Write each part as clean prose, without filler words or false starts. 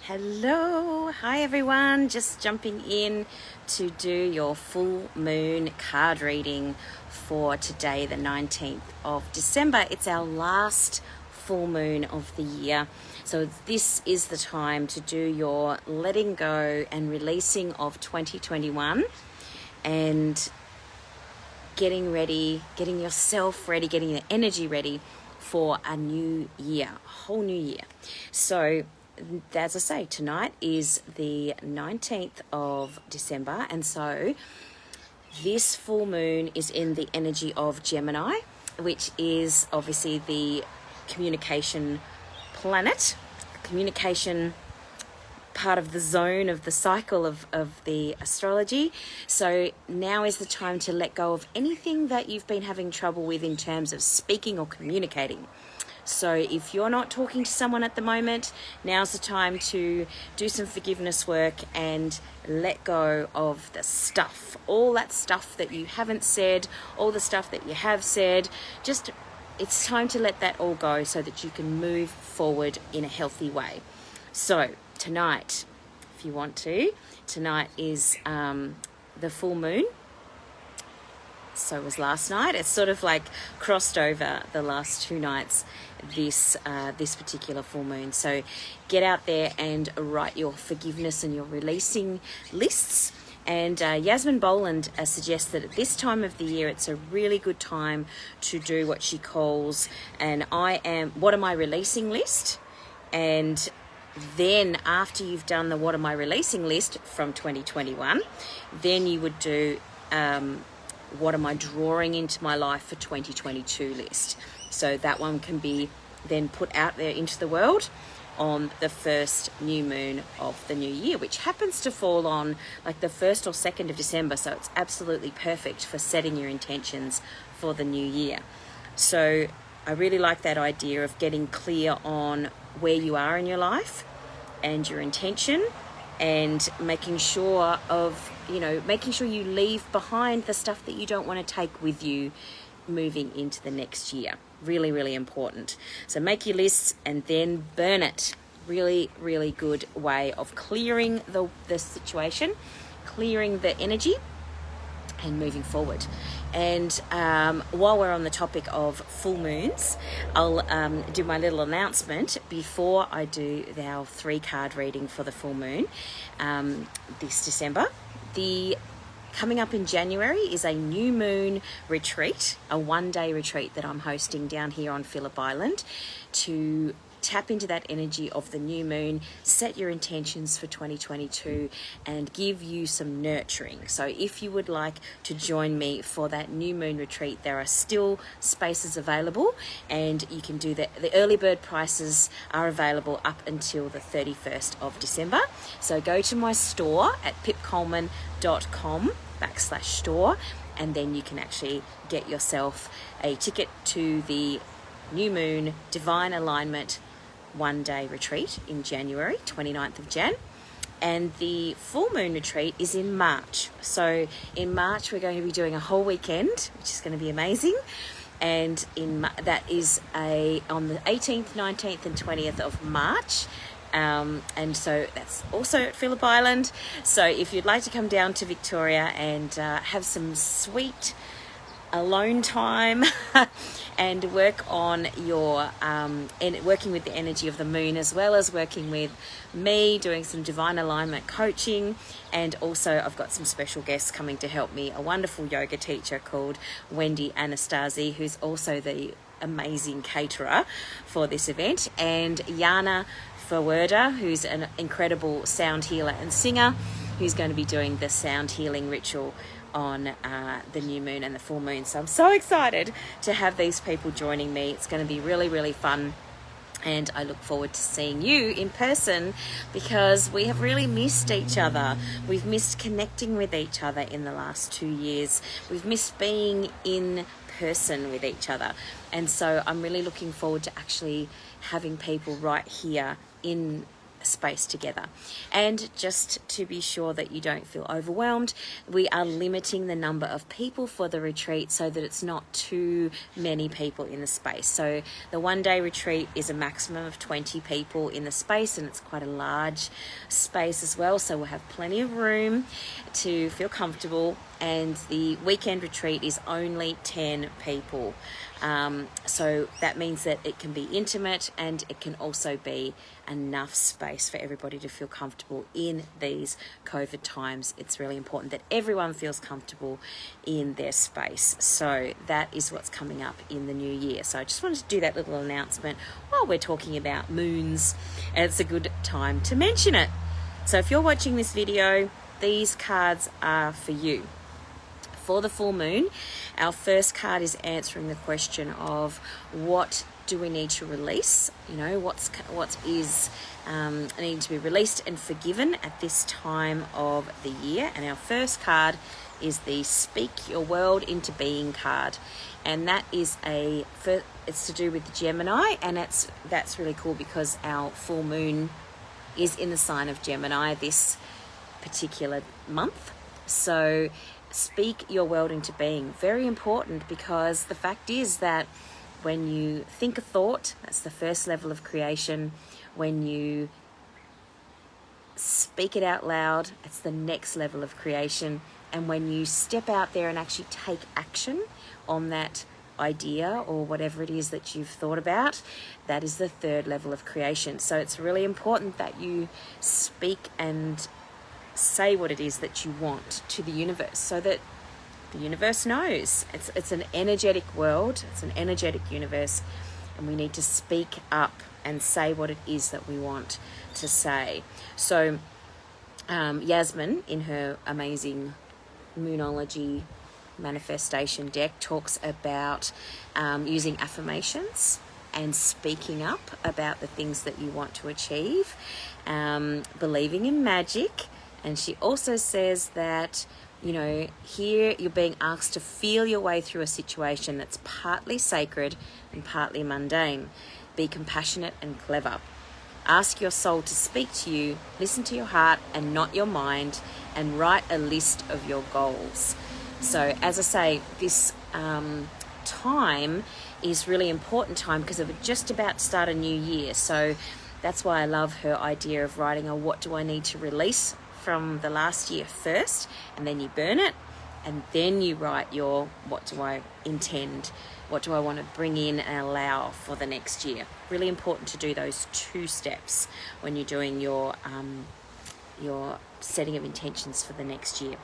Hello, hi everyone, just jumping in to do your full moon card reading for today, the 19th of December. It's our last full moon of the year, so this is the time to do your letting go and releasing of 2021 and getting ready, getting yourself ready, getting your energy ready for a new year, a whole new year. So as I say, tonight is the 19th of December, and so this full moon is in the energy of Gemini, which is obviously the communication planet, communication part of the zone of the cycle of the astrology. So now is the time to let go of anything that you've been having trouble with in terms of speaking or communicating. So if you're not talking to someone at the moment, now's the time to do some forgiveness work and let go of the stuff, all that stuff that you haven't said, all the stuff that you have said. Just, it's time to let that all go so that you can move forward in a healthy way. So tonight, if you want to, tonight is the full moon. So was last night. It's sort of like crossed over the last two nights, this particular full moon. So get out there and write your forgiveness and your releasing lists. And Yasmin Boland suggests that at this time of the year, it's a really good time to do what she calls what am I releasing list. And then after you've done the what am I releasing list from 2021, then you would do what am I drawing into my life for 2022 list. So that one can be then put out there into the world on the first new moon of the new year, which happens to fall on like the 1st or 2nd of December. So it's absolutely perfect for setting your intentions for the new year. So I really like that idea of getting clear on where you are in your life and your intention, and making sure you leave behind the stuff that you don't want to take with you moving into the next year. Really, really important. So make your lists and then burn it. Really, really good way of clearing the situation, clearing the energy, and moving forward. And while we're on the topic of full moons, I'll do my little announcement before I do our 3-card reading for the full moon this December. Coming up in January is a new moon retreat, a 1-day retreat that I'm hosting down here on Phillip Island to tap into that energy of the new moon, set your intentions for 2022, and give you some nurturing. So if you would like to join me for that new moon retreat, there are still spaces available, and you can do that. The early bird prices are available up until the 31st of December. So go to my store at pipcoleman.com/store, and then you can actually get yourself a ticket to the new moon divine alignment 1-day retreat in January, 29th of Jan. And the full moon retreat is in March. So in March, we're going to be doing a whole weekend, which is going to be amazing. And that is on the 18th, 19th and 20th of March. And so that's also at Phillip Island. So if you'd like to come down to Victoria and have some sweet alone time and work on your working with the energy of the moon, as well as working with me doing some divine alignment coaching. And also I've got some special guests coming to help me, a wonderful yoga teacher called Wendy Anastasi, who's also the amazing caterer for this event, and Yana Verwerder, who's an incredible sound healer and singer, who's going to be doing the sound healing ritual on the new moon and the full moon. So I'm so excited to have these people joining me. It's going to be really, really fun. And I look forward to seeing you in person, because we have really missed each other. We've missed connecting with each other in the last 2 years. We've missed being in person with each other. And so I'm really looking forward to actually having people right here in space together. And just to be sure that you don't feel overwhelmed, we are limiting the number of people for the retreat so that it's not too many people in the space. So the 1-day retreat is a maximum of 20 people in the space, and it's quite a large space as well, so we'll have plenty of room to feel comfortable. And the weekend retreat is only 10 people. So that means that it can be intimate, and it can also be enough space for everybody to feel comfortable in these COVID times. It's really important that everyone feels comfortable in their space. So that is what's coming up in the new year. So I just wanted to do that little announcement while we're talking about moons, and it's a good time to mention it. So if you're watching this video, these cards are for you. For the full moon, our first card is answering the question of what do we need to release? You know, what is needing to be released and forgiven at this time of the year. And our first card is the Speak Your World into Being card, and that is it's to do with the Gemini, and that's really cool because our full moon is in the sign of Gemini this particular month. So speak your world into being. Very important, because the fact is that when you think a thought, that's the first level of creation. When you speak it out loud, it's the next level of creation. And when you step out there and actually take action on that idea or whatever it is that you've thought about, that is the third level of creation. So it's really important that you speak and say what it is that you want to the universe, so that the universe knows. It's an energetic world, it's an energetic universe, and we need to speak up and say what it is that we want to say. So Yasmin, in her amazing Moonolgy manifestation deck, talks about using affirmations and speaking up about the things that you want to achieve, believing in magic. And she also says that, you know, here you're being asked to feel your way through a situation that's partly sacred and partly mundane. Be compassionate and clever. Ask your soul to speak to you, listen to your heart and not your mind, and write a list of your goals. So as I say, this time is really important time because we're just about to start a new year. So that's why I love her idea of writing a what do I need to release from the last year first, and then you burn it, and then you write your what do I intend, what do I want to bring in and allow for the next year. Really important to do those two steps when you're doing your setting of intentions for the next year.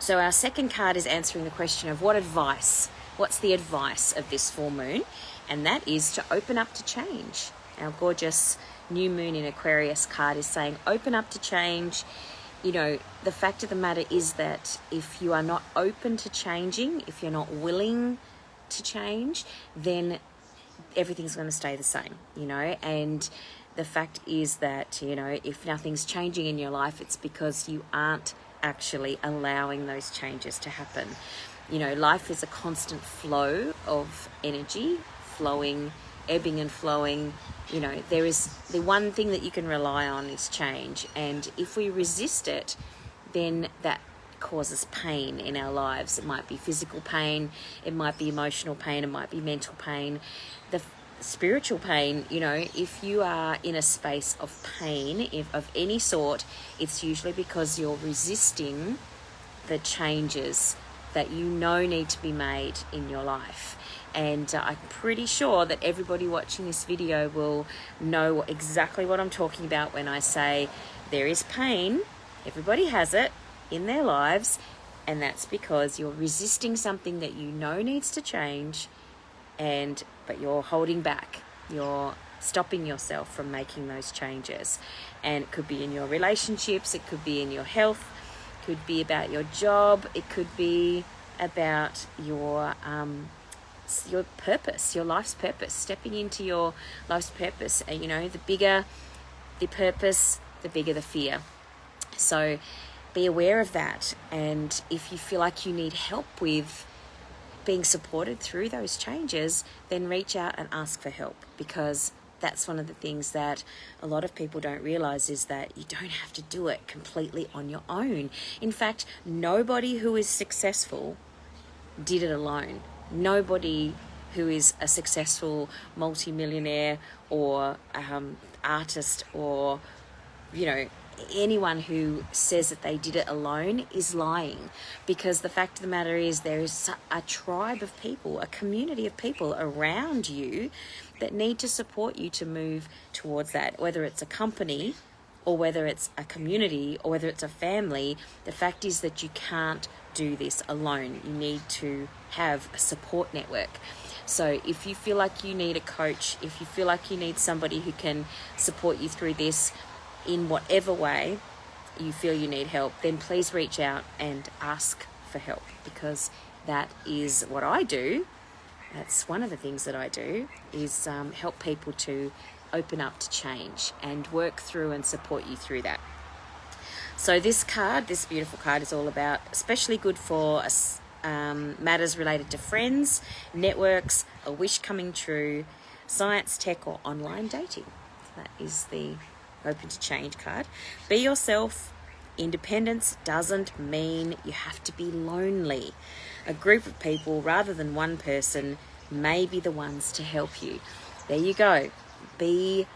So our second card is answering the question of what's the advice of this full moon, and that is to open up to change. Our gorgeous new moon in Aquarius card is saying open up to change. You know, the fact of the matter is that if you are not open to changing, if you're not willing to change, then everything's going to stay the same, you know. And the fact is that, you know, if nothing's changing in your life, it's because you aren't actually allowing those changes to happen. You know, life is a constant flow of energy, flowing, ebbing and flowing. You know, there is the one thing that you can rely on is change, and if we resist it, then that causes pain in our lives. It might be physical pain, it might be emotional pain, it might be mental pain, the spiritual pain. You know, if you are in a space of pain of any sort, it's usually because you're resisting the changes that you know need to be made in your life. And I'm pretty sure that everybody watching this video will know exactly what I'm talking about when I say there is pain. Everybody has it in their lives, and that's because you're resisting something that you know needs to change, but you're holding back. You're stopping yourself from making those changes. And it could be in your relationships, it could be in your health, it could be about your job, it could be about your purpose, your life's purpose, stepping into your life's purpose. And you know, the bigger the purpose, the bigger the fear. So be aware of that. And if you feel like you need help with being supported through those changes, then reach out and ask for help, because that's one of the things that a lot of people don't realize, is that you don't have to do it completely on your own. In fact, nobody who is successful did it alone. Nobody who is a successful multimillionaire or artist, or, you know, anyone who says that they did it alone is lying, because the fact of the matter is there is a tribe of people, a community of people around you that need to support you to move towards that, whether it's a company or whether it's a community or whether it's a family. The fact is that you can't do this alone. You need to have a support network. So if you feel like you need a coach, if you feel like you need somebody who can support you through this in whatever way you feel you need help, then please reach out and ask for help, because that is what I do. That's one of the things that I do, is help people to open up to change and work through and support you through that. So this card, this beautiful card, is all about, especially good for matters related to friends, networks, a wish coming true, science, tech, or online dating. That is the open to change card. Be yourself. Independence doesn't mean you have to be lonely. A group of people rather than one person may be the ones to help you. There you go. Be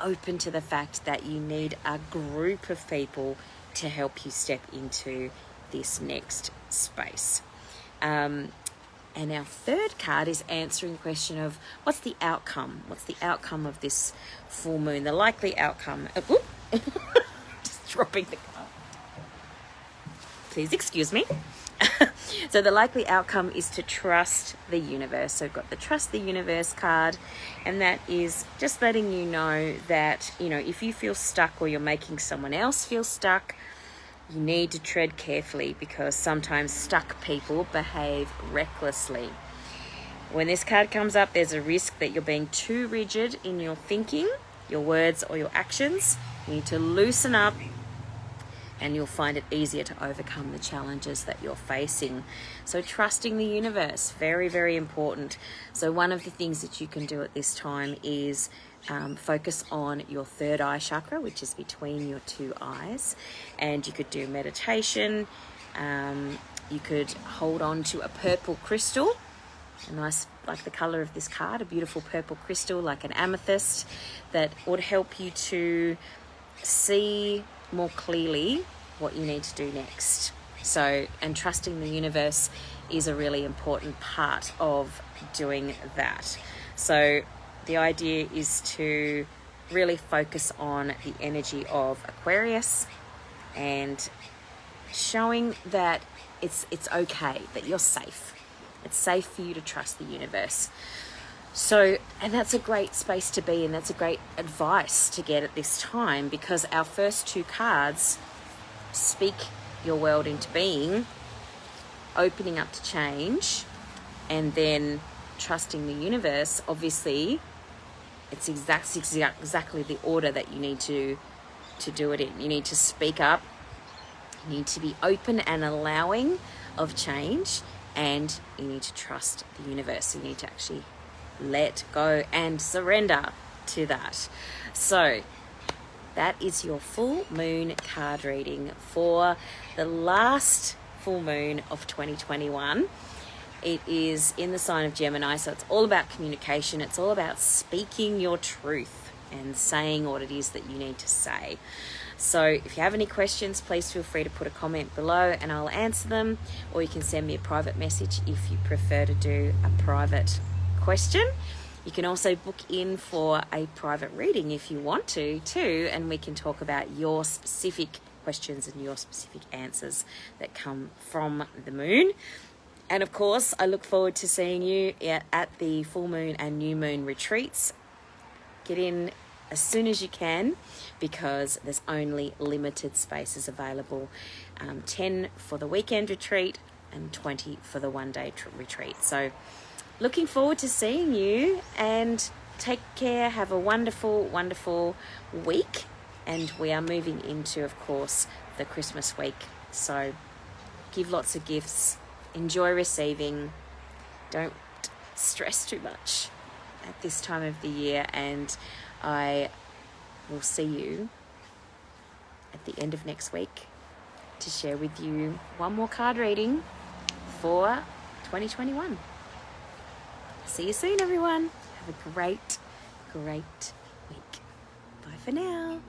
open to the fact that you need a group of people to help you step into this next space. And our third card is answering the question of what's the outcome? What's the outcome of this full moon? The likely outcome. Just dropping the card. Please excuse me. So the likely outcome is to trust the universe. So we've got the trust the universe card, and that is just letting you know that, you know, if you feel stuck or you're making someone else feel stuck, you need to tread carefully, because sometimes stuck people behave recklessly. When this card comes up, there's a risk that you're being too rigid in your thinking, your words, or your actions. You need to loosen up, and you'll find it easier to overcome the challenges that you're facing. So trusting the universe, very, very important. So one of the things that you can do at this time is focus on your third eye chakra, which is between your two eyes. And you could do meditation. You could hold on to a purple crystal, a nice, like the color of this card, a beautiful purple crystal like an amethyst, that would help you to see more clearly what you need to do next. So, and trusting the universe is a really important part of doing that. So the idea is to really focus on the energy of Aquarius and showing that it's okay, that you're safe. It's safe for you to trust the universe. So, and that's a great space to be in. That's a great advice to get at this time, because our first two cards speak your world into being, opening up to change, and then trusting the universe. Obviously, it's exactly the order that you need to do it in. You need to speak up. You need to be open and allowing of change, and you need to trust the universe. So you need to actually let go and surrender to that. So that is your full moon card reading for the last full moon of 2021. It is in the sign of Gemini, so it's all about communication. It's all about speaking your truth and saying what it is that you need to say. So if you have any questions, please feel free to put a comment below and I'll answer them, or you can send me a private message if you prefer to do a private question. You can also book in for a private reading if you want to too, and we can talk about your specific questions and your specific answers that come from the moon. And of course, I look forward to seeing you at the full moon and new moon retreats. Get in as soon as you can, because there's only limited spaces available. 10 for the weekend retreat and 20 for the one-day retreat. So looking forward to seeing you, and take care. Have a wonderful, wonderful week. And we are moving into, of course, the Christmas week. So give lots of gifts. Enjoy receiving. Don't stress too much. at this time of the year, and I will see you at the end of next week to share with you one more card reading for 2021. See you soon, everyone. Have a great week. Bye for now.